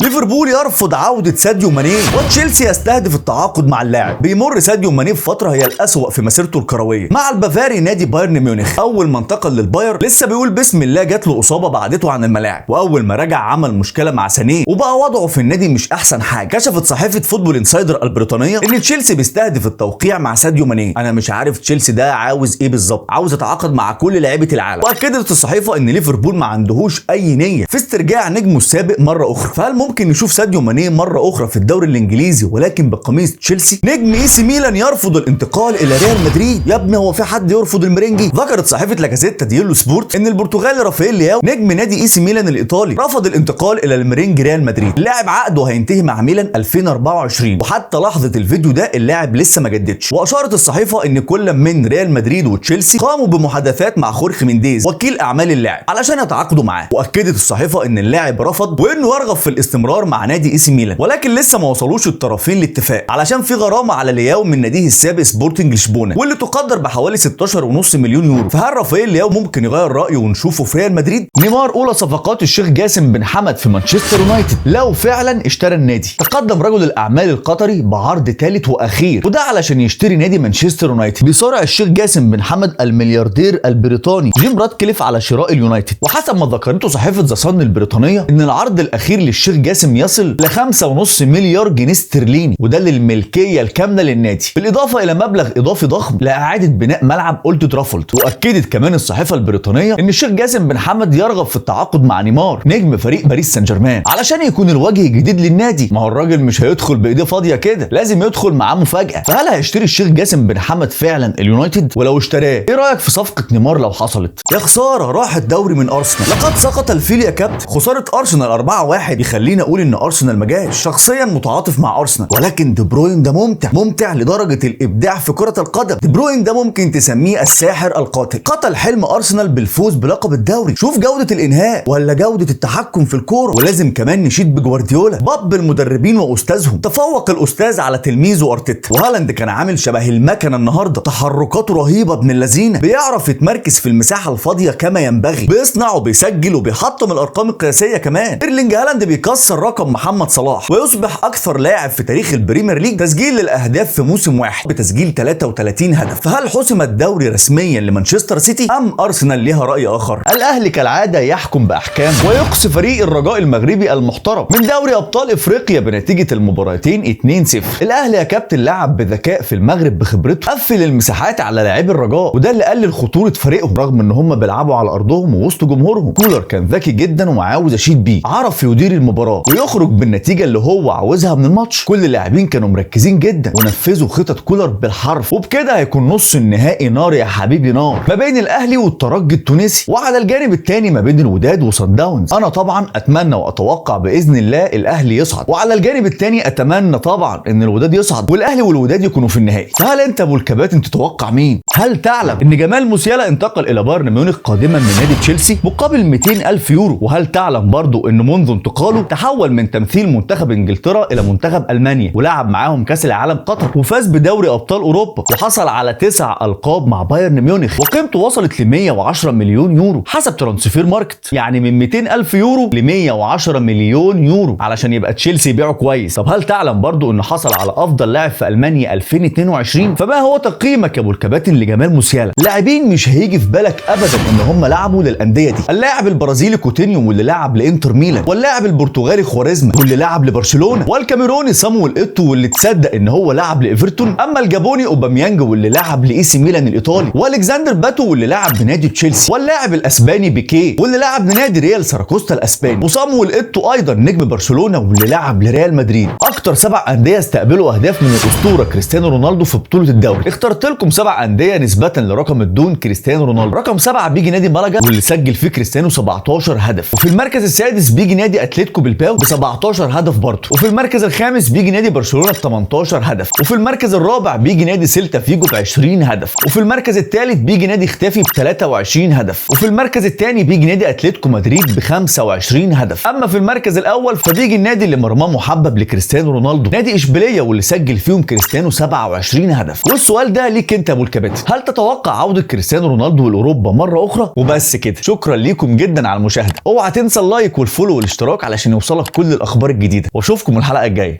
ليفربول يرفض عودة ساديو ماني، وتشيلسي يستهدف التعاقد مع اللاعب. بيمر ساديو ماني بفترة هي الأسوأ في مسيرته الكروية مع البافاري نادي بايرن ميونخ. أول ما انتقل للباير لسه بيقول بسم الله جات له إصابة بعدته عن الملاعب، وأول ما رجع عمل مشكلة مع سانيه وبقى وضعه في النادي مش أحسن حاجة. كشفت صحيفة فوتبول انسايدر البريطانية إن تشيلسي بيستهدف التوقيع مع ساديو ماني. أنا مش عارف تشيلسي ده عاوز إيه بالظبط، عاوز يتعاقد مع كل لعيبة العالم. وأكدت الصحيفة إن ليفربول ما عندهوش أي نية في استرجاع نجمه السابق مرة أخرى. فهل ممكن نشوف ساديو ماني مرة أخرى في الدوري الإنجليزي ولكن بقميص تشيلسي؟ نجم اي سي ميلان يرفض الانتقال إلى ريال مدريد. يا ابني هو في حد يرفض المرنجي؟ ذكرت صحيفة لاجازيتا ديلو سبورت إن البرتغالي رافائيل لياو نجم نادي اي سي ميلان الإيطالي رفض الانتقال إلى المرنج ريال مدريد. اللاعب عقده هينتهي مع ميلان 2024، وحتى لحظة الفيديو ده اللاعب لسه ما جددش. وأشارت الصحيفة إن كل من ريال مدريد وتشيلسي قاموا بمحادثات مع خورخي مينديز وكيل أعمال اللاعب علشان يتعاقدوا معاه. وأكدت الصحيفة إن اللاعب رفض وإنه يرغب في الاستمرار مع نادي اي سي ميلان، ولكن لسه ما وصلوش الطرفين لاتفاق علشان في غرامة على لياو من ناديه السابق سبورتنج لشبونه واللي تقدر بحوالي 16.5 مليون يورو. فهل رافائيل لياو ممكن يغير رأيه ونشوفه في ريال مدريد؟ نيمار أولى صفقات الشيخ جاسم بن حمد في مانشستر يونايتد لو فعلا اشترى النادي. تقدم رجل الأعمال القطري بعرض ثالث وأخير، وده علشان يشتري نادي مانشستر يونايتد. بيصارع الشيخ جاسم بن حمد الملياردير البريطاني جيم راتكليف على شراء اليونايتد. وحسب ما ذكرته صحيفة ذا صن البريطانية إن العرض الأخير للشيخ جاسم يصل ل 5.5 مليار جنيه استرليني، وده للملكية الكاملة للنادي، بالإضافة إلى مبلغ إضافي ضخم لإعادة بناء ملعب أولد ترافولد. وأكدت كمان الصحيفة البريطانية إن الشيخ جاسم بن حمد يرغب في التعاقد مع نيمار نجم فريق باريس سان جيرمان علشان يكون الوجه الجديد للنادي. ما هو الراجل مش هيدخل بإيديه فاضية كده، لازم يدخل معاه مفاجأة. فهل هيشتري الشيخ جاسم بن حمد فعلا اليونايتد؟ ولو اشتراه إيه رأيك في صفقة نيمار لو حصلت؟ يا خسارة راح الدوري من أرسنال. لقد سقط الفيل يا كابتن. خسارة أرسنال 4-1 يخليني أقول إن أرسنال ما جاش. شخصيا متعاطف مع أرسنال، ولكن دي بروين ده ممتع لدرجة الإبداع في كرة القدم. دي بروين ده ممكن تسميه الساحر القاتل. قتل حلم أرسنال بالفوز بلقب الدوري. شوف جودة الإنهاء ولا جودة التحكم في الكورة. ولازم كمان نشيد بجوارديولا باب المدربين وأستاذهم. تفوق الأستاذ على تلميذه أرتيتا. وهالاند كان عامل شبه المكنة النهاردة، تحركاته رهيبة ابن اللذينة، بيعرف يتمركز في المساحة الفاضية كما ينبغي، بيصنع وبيسجل وبيحطم الأرقام القياسية كمان. إيرلينج هالاند بيكسر رقم محمد صلاح ويصبح أكثر لاعب في تاريخ البريمير ليج تسجيل للأهداف في موسم واحد بتسجيل 33 هدف. فهل حسم الدوري رسميا لمانشستر سيتي أم أرسنال ليها رأي آخر؟ الأهلي كالعادة يحكم بأحكام ويقصي فريق الرجاء المغربي المحترم من دوري أبطال إفريقيا بنتيجة المباراتين 2-0. الأهلي يا كابتن لعب بذكاء في المغرب بخبرته، قفل المساحات على لاعبي الرجاء، وده اللي قلل خطورة فريقهم رغم ان هم بيلعبوا على ارضهم ووسط جمهورهم. كولر كان ذكي جدا وعاوز اشيد بيه، عرف يدير المباراة ويخرج بالنتيجة اللي هو عاوزها من الماتش. كل اللاعبين كانوا مركزين جدا ونفذوا خطط كولر بالحرف، وبكده هيكون نص النهائي نار يا حبيبي نار ما بين الاهلي والترجي التونسي، وعلى الجانب الثاني ما بين الوداد وصن داونز. انا طبعا اتمنى واتوقع باذن الله الاهلي يصعد، وعلى الجانب الثاني اتمنى طبعا ان الوداد يصعد والاهلي والوداد يكونوا في النهائي. فهل انت ابو الكباتن تتوقع مين؟ هل تعلم ان جمال موسيالا انتقل الى بايرن ميونخ قادما من نادي تشيلسي مقابل 200,000 يورو؟ وهل تعلم برضو ان منذ انتقاله تحول من تمثيل منتخب انجلترا الى منتخب المانيا ولعب معاهم كاس العالم قطر وفاز بدوري ابطال اوروبا وحصل على 9 القاب مع بايرن ميونخ وقيمته وصلت ل 110 مليون يورو حسب ترانسفير ماركت، يعني من 200,000 يورو ل 110 مليون يورو علشان يبقى تشيلسي يبيعه كويس. طب هل تعلم برضو انه حصل على افضل لاعب في المانيا 2022؟ فما هو تقييمك يا ابو الكباتن لجمال موسيالا؟ لاعبين مش هيجي في بالك ابدا ان هم لعبوا للانديه دي. اللاعب البرازيلي كوتينيو واللي لعب لانتر ميلان، واللاعب البرتغالي خواريزما واللي لعب لبرشلونه، والكاميروني صامويل ايتو واللي تصدق ان هو لعب لايفرتون، اما الجابوني اوباميانج واللي لعب لاي سي ميلان الايطالي، والكسندر باتو واللي لعب لنادي تشيلسي، واللاعب الاسباني بيكيه واللي لعب لنادي ريال ساراكوستا الاسباني، وصامويل ايتو ايضا نجم برشلونه واللي لعب لريال مدريد. اكتر 7 انديه استقبلوا اهداف من الاسطوره كريستيانو رونالدو في بطوله الدوري. اخترت لكم 7 انديه نسبه لرقم الدون كريستيانو رونالدو. رقم 7 بيجي نادي مالاجا واللي سجل فيه كريستيانو 17 هدف، وفي المركز السادس بيجي نادي اتلتيكو بلباو ب 17 هدف برضه، وفي المركز الخامس بيجي نادي برشلونه ب 18 هدف، وفي المركز الرابع بيجي نادي سيلتا فيجو ب 20 هدف، وفي المركز الثالث بيجي نادي ختافي ب 23 هدف، وفي المركز الثاني بيجي نادي اتلتيكو مدريد ب 25 هدف. اما في المركز الاول فبيجي النادي اللي مرماه محبب لكريستيانو رونالدو نادي اشبيليه واللي سجل فيهم كريستيانو 27 هدف. والسؤال ده ليك انت ابو الكباتن، هل تتوقع عوده كريستيانو رونالدو لاوروبا مره اخرى؟ وبس كده، شكرا ليكم جدا على المشاهده. اوعى تنسى اللايك والفولو والاشتراك علشان يوصل يوصلك كل الاخبار الجديده، واشوفكم الحلقه الجايه.